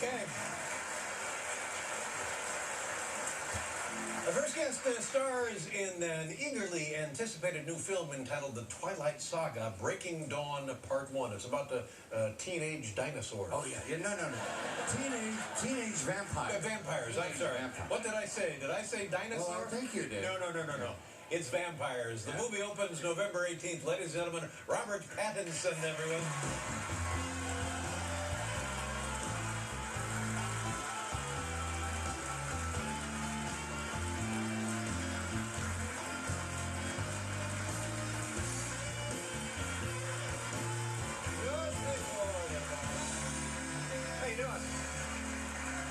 Okay. Our first guest stars in an eagerly anticipated new film entitled The Twilight Saga, Breaking Dawn Part 1. It's about the teenage dinosaurs. Oh, yeah. No. Teenage vampires. Vampires, I'm sorry. Vampires. What did I say? Did I say dinosaurs? Well, I think you did. No. It's vampires. The movie opens November 18th. Ladies and gentlemen, Robert Pattinson, everyone. How you doing?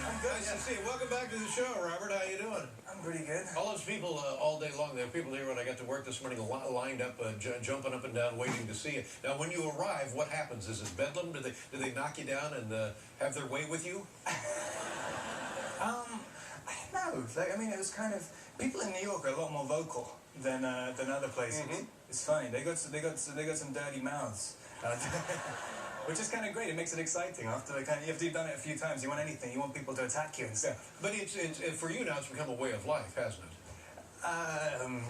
I'm good. Nice to see you. Welcome back to the show, Robert. How you doing? I'm pretty good. All those people all day long. There are people here when I got to work this morning lined up, jumping up and down, waiting to see you. Now, when you arrive, what happens? Is it bedlam? Do they knock you down and have their way with you? No. I mean, it was kind of people in New York are a lot more vocal than other places. Mm-hmm. It's funny. They got some dirty mouths. Which is kind of great. It makes it exciting. After after you've done it a few times, you want anything. You want people to attack you and stuff. But it's for you now. It's become a way of life, hasn't it?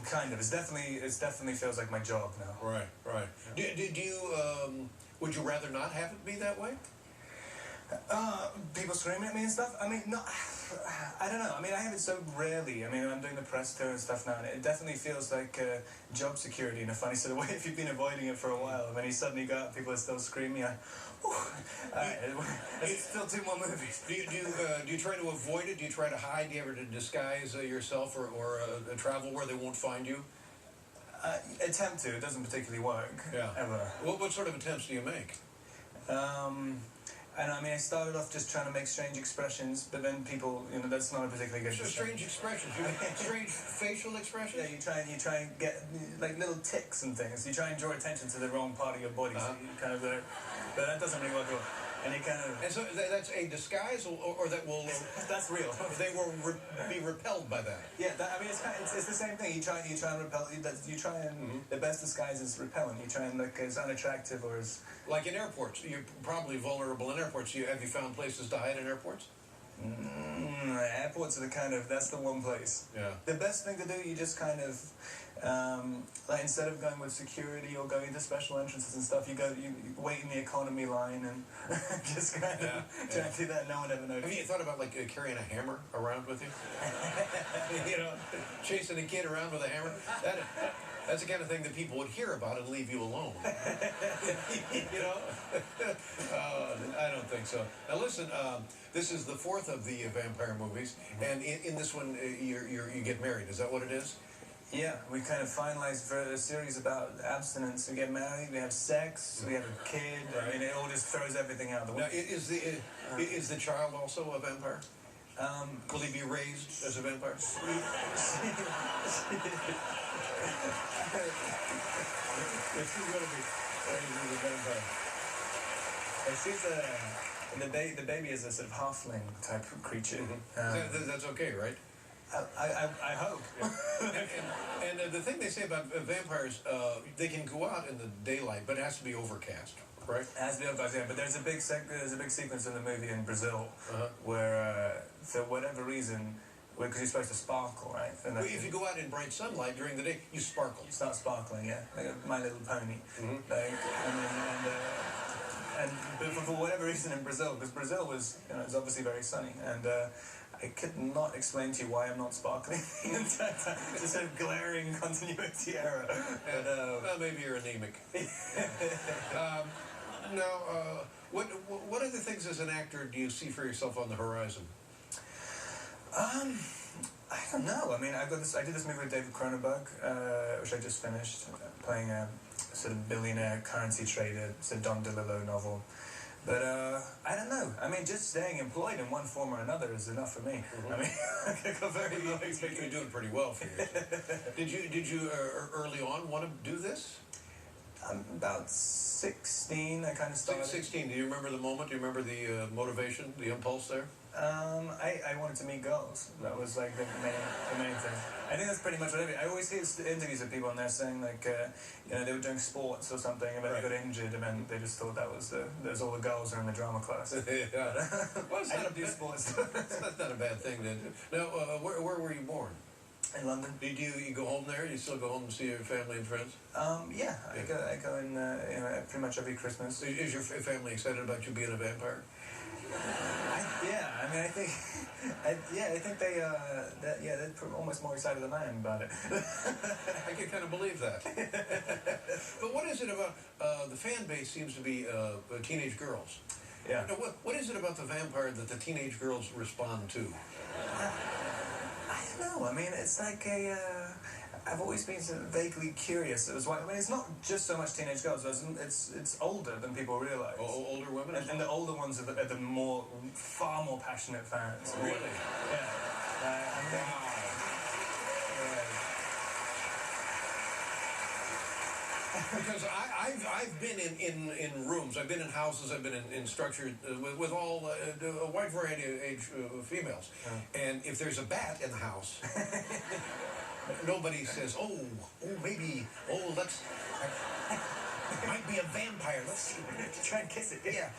Kind of. It definitely feels like my job now. Right. Did you? Would you rather not have it be that way? People screaming at me and stuff. I mean, no. I don't know. I mean, I have it so rarely. I mean, I'm doing the press tour and stuff now, and it definitely feels like job security in a funny sort of way. If you've been avoiding it for a while, and then you suddenly go out, people are still screaming. It's still 2 more movies. Do you try to avoid it? Do you try to hide? Do you ever to disguise yourself or travel where they won't find you? Attempt to. It doesn't particularly work. Yeah. Ever. What sort of attempts do you make? And I mean, I started off just trying to make strange expressions, but then people, that's not a particularly good. So strange expressions. You make strange facial expressions. Yeah, you try and get like little tics and things. You try and draw attention to the wrong part of your body, so you kind of, but that doesn't really work at all. And it kind of. And so that's a disguise, or that will. That's real. They will be repelled by that. Yeah, I mean, it's the same thing. You try and repel. You try and the best disguise is repellent. You try and look as unattractive or as. Like in airports, you're probably vulnerable in airports. Have you found places to hide in airports? Airports are that's the one place. Yeah. The best thing to do, you just kind of, like instead of going with security or going to special entrances and stuff, you wait in the economy line and just kind of try to do that. No one ever knows. Have you thought about like carrying a hammer around with you? Chasing a kid around with a hammer? That's the kind of thing that people would hear about and leave you alone. I don't think so. Now listen, this is the 4th of the vampire movies, and in this one, you get married. Is that what it is? Yeah, we kind of finalized a series about abstinence. We get married, we have sex, we have a kid. I mean, it all just throws everything out the window. Now, is the child also a vampire? Will he be raised as a vampire? She's going to be raised as a vampire. She's the baby is a sort of halfling type of creature. That's okay, right? I hope. And the thing they say about vampires, they can go out in the daylight, but it has to be overcast, right? It has to be overcast, yeah. But there's a big sequence in the movie in Brazil where, for whatever reason, because you're supposed to sparkle, right? And if you go out in bright sunlight during the day, you sparkle. You start sparkling, yeah, like My Little Pony. But for whatever reason in Brazil, because Brazil is obviously very sunny, and I could not explain to you why I'm not sparkling the entire time. It's a sort of glaring continuity error. Well, maybe you're anemic. What other things as an actor do you see for yourself on the horizon? I don't know. I mean, I did this movie with David Cronenberg, which I just finished, playing a sort of billionaire currency trader. It's a Don DeLillo novel. But I don't know. I mean, just staying employed in one form or another is enough for me. I mean, I got very low expectations. You're doing pretty well for yourself. Did you early on want to do this? I'm about 16. I kind of started. 16. Do you remember the moment? Do you remember the motivation, the impulse there? I wanted to meet girls. That was like the main thing. I think that's pretty much what I always hear interviews of people and they're saying like, you know, they were doing sports or something and then they got injured and then they just thought that was there's all the girls are in the drama class. Yeah. Well, I don't do sports. That's not a bad thing to do. Now, where were you born? In London. Did you go home there? You still go home and see your family and friends? Yeah, I go in you know, pretty much every Christmas. Is your family excited about you being a vampire? I think they're almost more excited than I am about it. I can kind of believe that. But what is it about the fan base seems to be teenage girls? Yeah. Now, what is it about the vampire that the teenage girls respond to? I don't know. I mean, it's like I've always been sort of vaguely curious. It was why. I mean, it's not just so much teenage girls. It's older than people realise. Oh, older women. And the older ones are the far more passionate fans. Really? Yeah. I mean, Because I've been in rooms, I've been in houses, I've been in structures with all a wide variety of age females, and if there's a bat in the house, nobody says, maybe let's. It might be a vampire. Let's see. try and kiss it. Yeah.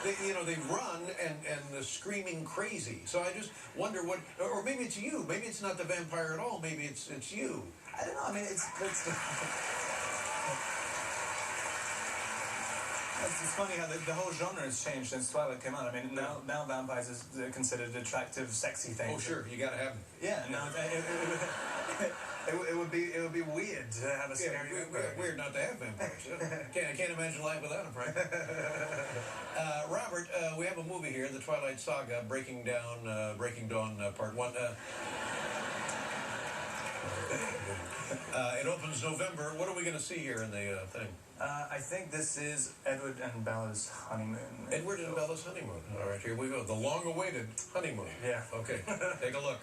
They run and screaming crazy. So I just wonder what, or maybe it's you. Maybe it's not the vampire at all. Maybe it's you. I don't know. I mean, it's funny how the whole genre has changed since Twilight came out. I mean, now vampires is considered an attractive, sexy thing. Oh, sure, you gotta have them. Yeah, no, it would be weird to have a scary vampire. Weird not to have vampires. I can't imagine life without them, Frank. Robert, we have a movie here, The Twilight Saga, Breaking Dawn, Part 1. It opens November. What are we going to see here in the thing? I think this is Edward and Bella's honeymoon. Edward and Bella's honeymoon. All right, here we go. The long-awaited honeymoon. Yeah. Okay, take a look.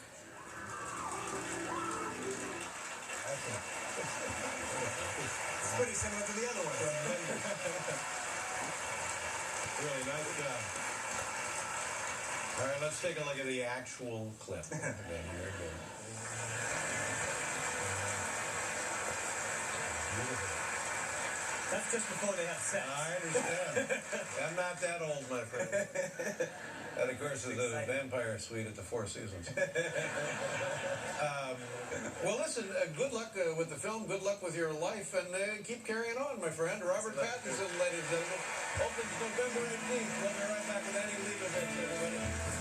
It's pretty similar to the other one. Really nice job. All right, let's take a look at the actual clip. Okay, here we go. That's just before they have sex. I understand. I'm not that old, my friend. That, of course, is the vampire suite at the Four Seasons. Well, listen, good luck with the film. Good luck with your life, and keep carrying on, my friend. Robert Pattinson, ladies and gentlemen, opens November 18th. We'll be right back with Annie Leibovitz, everybody.